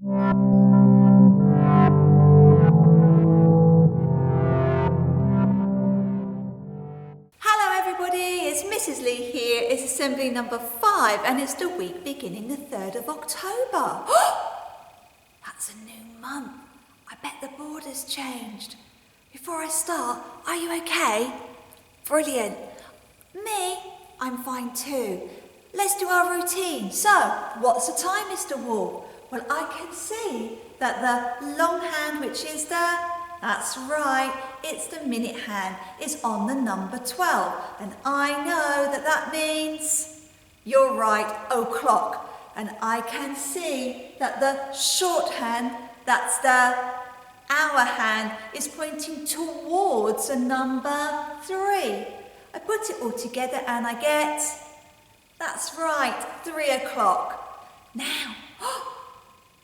Hello everybody, it's Mrs. Lee here. It's assembly number 5 and it's the week beginning the 3rd of October. That's a new month. I bet the board has changed. Before I start, are you okay? Brilliant. Me? I'm fine too. Let's do our routine. So, what's the time, Mr. Wall? Well, I can see that the long hand, which is that's right, it's the minute hand, is on the number 12. And I know that that means, you're right, o'clock. And I can see that the shorthand, that's the hour hand, is pointing towards the number 3. I put it all together and I get, that's right, 3 o'clock. Now,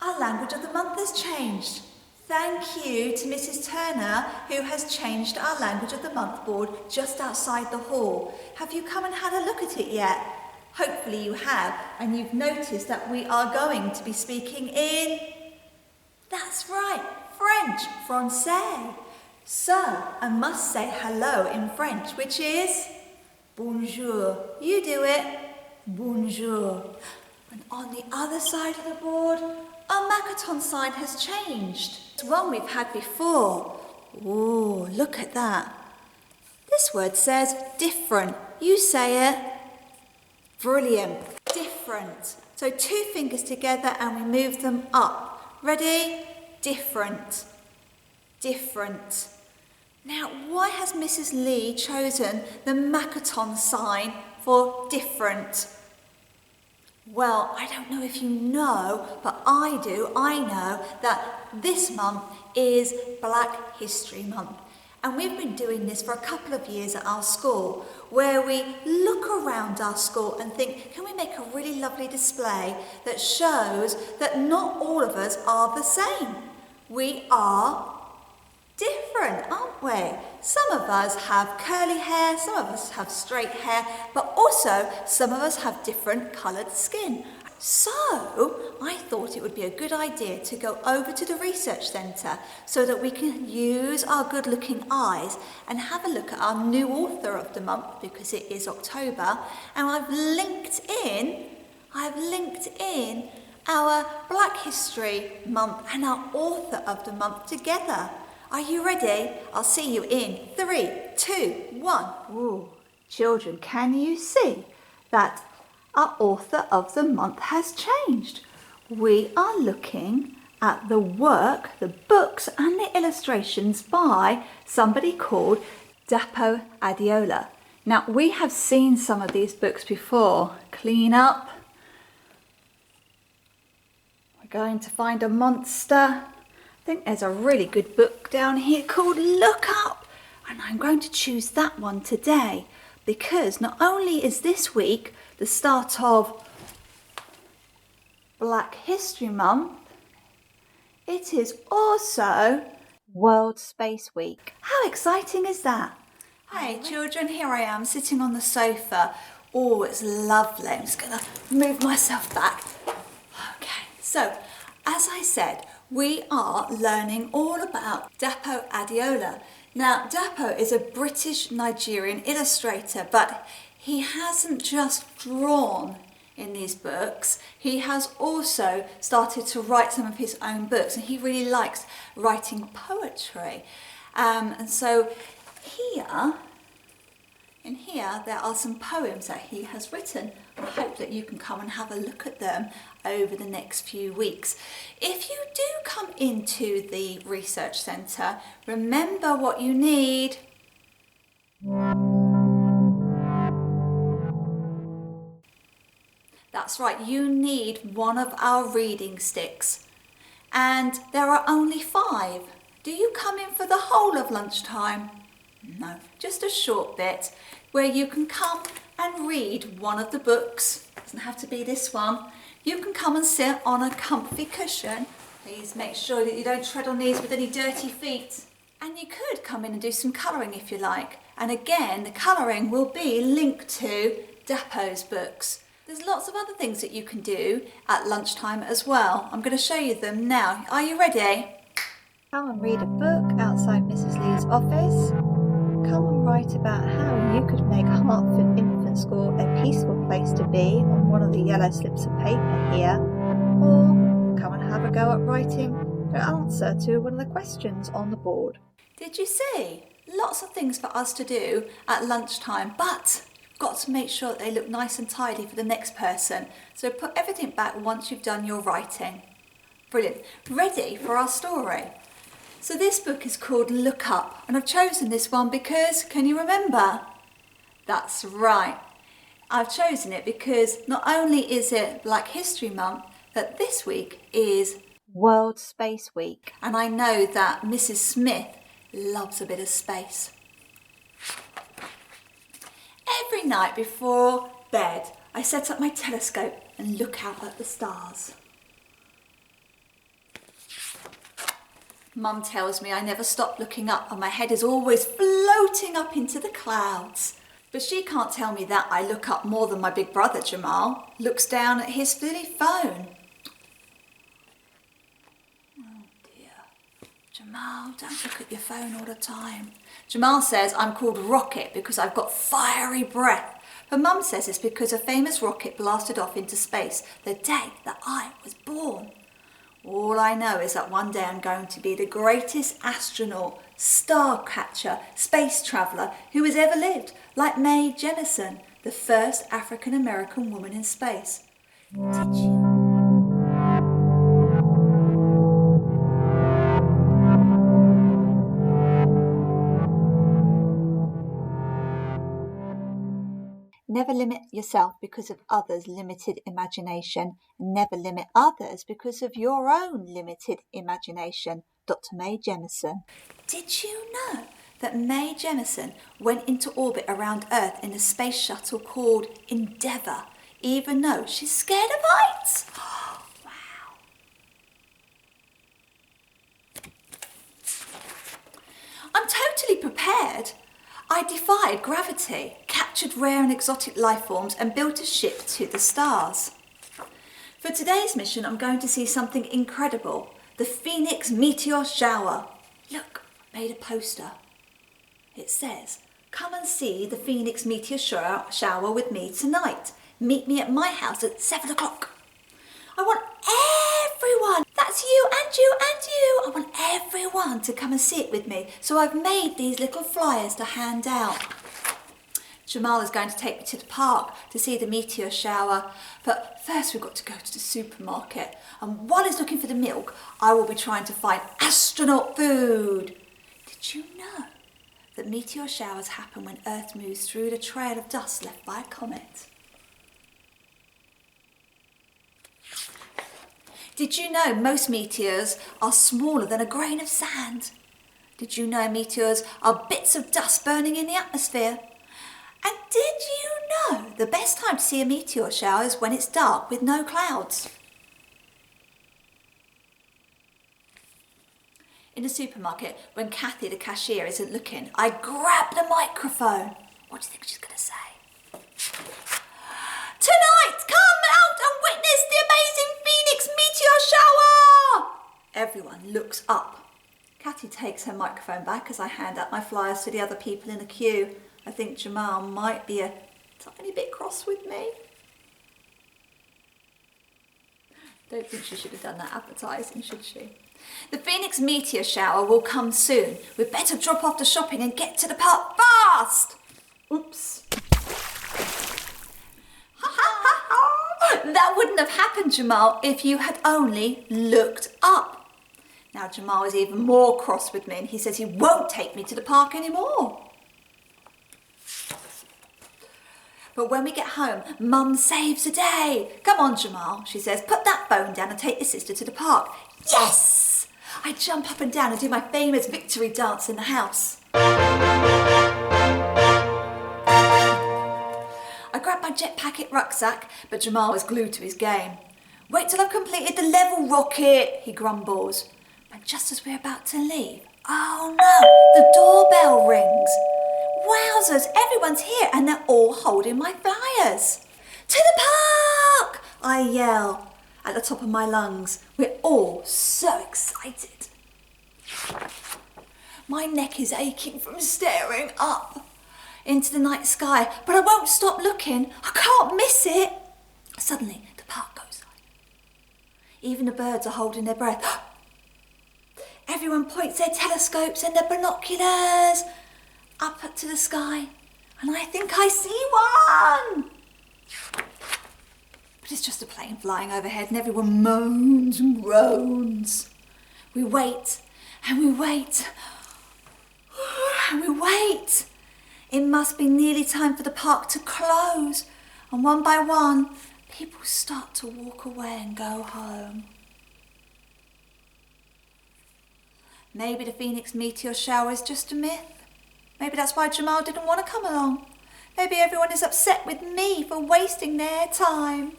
our language of the month has changed. Thank you to Mrs. Turner, who has changed our language of the month board just outside the hall. Have you come and had a look at it yet? Hopefully you have, and you've noticed that we are going to be speaking in, that's right, French, français. So, I must say hello in French, which is bonjour. You do it. Bonjour. And on the other side of the board, our Makaton sign has changed. It's one we've had before. Oh, look at that. This word says different. You say it. Brilliant. Different. So 2 fingers together and we move them up. Ready? Different. Different. Now, why has Mrs. Lee chosen the Makaton sign for different? Well, I don't know if you know, but I do. I know that this month is Black History Month. And we've been doing this for a couple of years at our school, where we look around our school and think, can we make a really lovely display that shows that not all of us are the same? We are different, aren't we? Some of us have curly hair, some of us have straight hair, but also some of us have different coloured skin. So I thought it would be a good idea to go over to the research centre so that we can use our good looking eyes and have a look at our new author of the month, because it is October, and I've linked in our Black History Month and our author of the month together. Are you ready? I'll see you in 3, 2, 1. Ooh, children, can you see that our author of the month has changed? We are looking at the work, the books and the illustrations by somebody called Dapo Adiola. Now, we have seen some of these books before. Clean Up. We're going to find a monster. I think there's a really good book down here called Look Up, and I'm going to choose that one today because not only is this week the start of Black History Month, it is also World Space Week. How exciting is that? Hey children, here I am sitting on the sofa. Oh, it's lovely. I'm just going to move myself back. Okay, so as I said, we are learning all about Dapo Adiola. Now, Dapo is a British Nigerian illustrator, but he hasn't just drawn in these books. He has also started to write some of his own books, and he really likes writing poetry. And so in here, there are some poems that he has written. I hope that you can come and have a look at them over the next few weeks. If you do come into the research centre, remember what you need. That's right, you need one of our reading sticks. And there are only 5. Do you come in for the whole of lunchtime? No, just a short bit where you can come and read one of the books. Doesn't have to be this one. You can come and sit on a comfy cushion. Please make sure that you don't tread on these with any dirty feet. And you could come in and do some colouring if you like. And again, the colouring will be linked to Dapo's books. There's lots of other things that you can do at lunchtime as well. I'm going to show you them now. Are you ready? Come and read a book outside Mrs. Lee's office. Come and write about how you could make Hartford Infant School a peaceful place to be on one of the yellow slips of paper here. Or come and have a go at writing the answer to one of the questions on the board. Did you see? Lots of things for us to do at lunchtime, but got to make sure that they look nice and tidy for the next person. So put everything back once you've done your writing. Brilliant. Ready for our story? So this book is called Look Up, and I've chosen this one because, can you remember? That's right. I've chosen it because not only is it Black History Month, but this week is World Space Week. And I know that Mrs. Smith loves a bit of space. Every night before bed, I set up my telescope and look out at the stars. Mum tells me I never stop looking up and my head is always floating up into the clouds. But she can't tell me that I look up more than my big brother Jamal looks down at his silly phone. Oh dear. Jamal, don't look at your phone all the time. Jamal says I'm called Rocket because I've got fiery breath. But Mum says it's because a famous rocket blasted off into space the day that I was born. All I know is that one day I'm going to be the greatest astronaut, star catcher, space traveller who has ever lived, like Mae Jemison, the first African American woman in space. Did you? Never limit yourself because of others' limited imagination. Never limit others because of your own limited imagination. Dr. Mae Jemison. Did you know that Mae Jemison went into orbit around Earth in a space shuttle called Endeavour, even though she's scared of heights? Wow. I'm totally prepared. I defied gravity, captured rare and exotic life forms and built a ship to the stars. For today's mission, I'm going to see something incredible, the Phoenix Meteor Shower. Look, I made a poster. It says, come and see the Phoenix Meteor Shower with me tonight. Meet me at my house at 7 o'clock. I want everyone, that's you and you and you, I want everyone to come and see it with me. So I've made these little flyers to hand out. Jamal is going to take me to the park to see the meteor shower, but first we've got to go to the supermarket. And while he's looking for the milk, I will be trying to find astronaut food. Did you know that meteor showers happen when Earth moves through the trail of dust left by a comet? Did you know most meteors are smaller than a grain of sand? Did you know meteors are bits of dust burning in the atmosphere? And did you know the best time to see a meteor shower is when it's dark with no clouds? In the supermarket, when Kathy the cashier isn't looking, I grab the microphone. What do you think she's going to say? Tonight, come out and witness the amazing Phoenix meteor shower! Everyone looks up. Kathy takes her microphone back as I hand out my flyers to the other people in the queue. I think Jamal might be a tiny bit cross with me. Don't think she should have done that advertising, should she? The Phoenix meteor shower will come soon. We'd better drop off the shopping and get to the park fast! Oops. That wouldn't have happened, Jamal, if you had only looked up. Now Jamal is even more cross with me and he says he won't take me to the park anymore. But when we get home, Mum saves the day. Come on, Jamal, she says, put that phone down and take your sister to the park. Yes! I jump up and down and do my famous victory dance in the house. I grab my jet packet rucksack, but Jamal is glued to his game. Wait till I've completed the level, Rocket, he grumbles. But just as we're about to leave, oh no, the doorbell rings. Wowzers, everyone's here and they're all holding my flyers. To the park! I yell at the top of my lungs. We're all so excited. My neck is aching from staring up into the night sky, but I won't stop looking. I can't miss it. Suddenly, the park goes light. Even the birds are holding their breath. Everyone points their telescopes and their binoculars up to the sky, and I think I see one. But it's just a plane flying overhead, and everyone moans and groans. We wait, and we wait, and we wait. It must be nearly time for the park to close, and one by one, people start to walk away and go home. Maybe the Phoenix meteor shower is just a myth. Maybe that's why Jamal didn't want to come along. Maybe everyone is upset with me for wasting their time.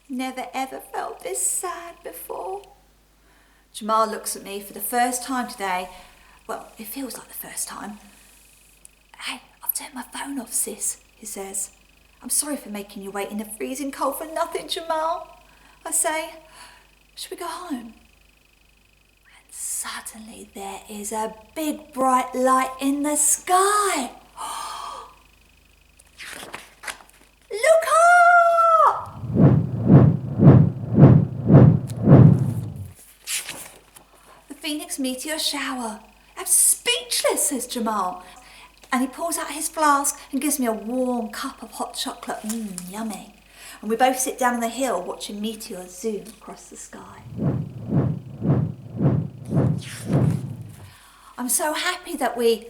Never ever felt this sad before. Jamal looks at me for the first time today. Well, it feels like the first time. Hey, I've turned my phone off, sis, he says. I'm sorry for making you wait in the freezing cold for nothing, Jamal. I say, should we go home? And suddenly there is a big bright light in the sky. Look up! The Phoenix meteor shower. I'm speechless, says Jamal. And he pulls out his flask and gives me a warm cup of hot chocolate. Yummy. And we both sit down on the hill watching meteors zoom across the sky. I'm so happy that we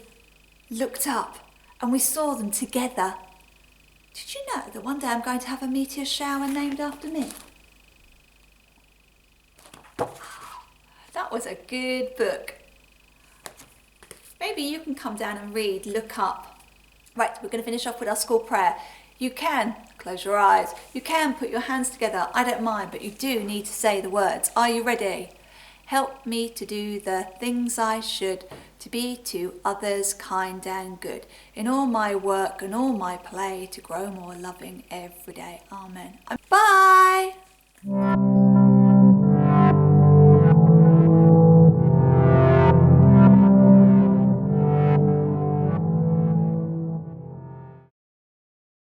looked up and we saw them together. Did you know that one day I'm going to have a meteor shower named after me? That was a good book. Maybe you can come down and read, look up. Right, we're going to finish off with our school prayer. You can close your eyes. You can put your hands together. I don't mind, but you do need to say the words. Are you ready? Help me to do the things I should, to be to others kind and good, in all my work and all my play, to grow more loving every day. Amen. Bye.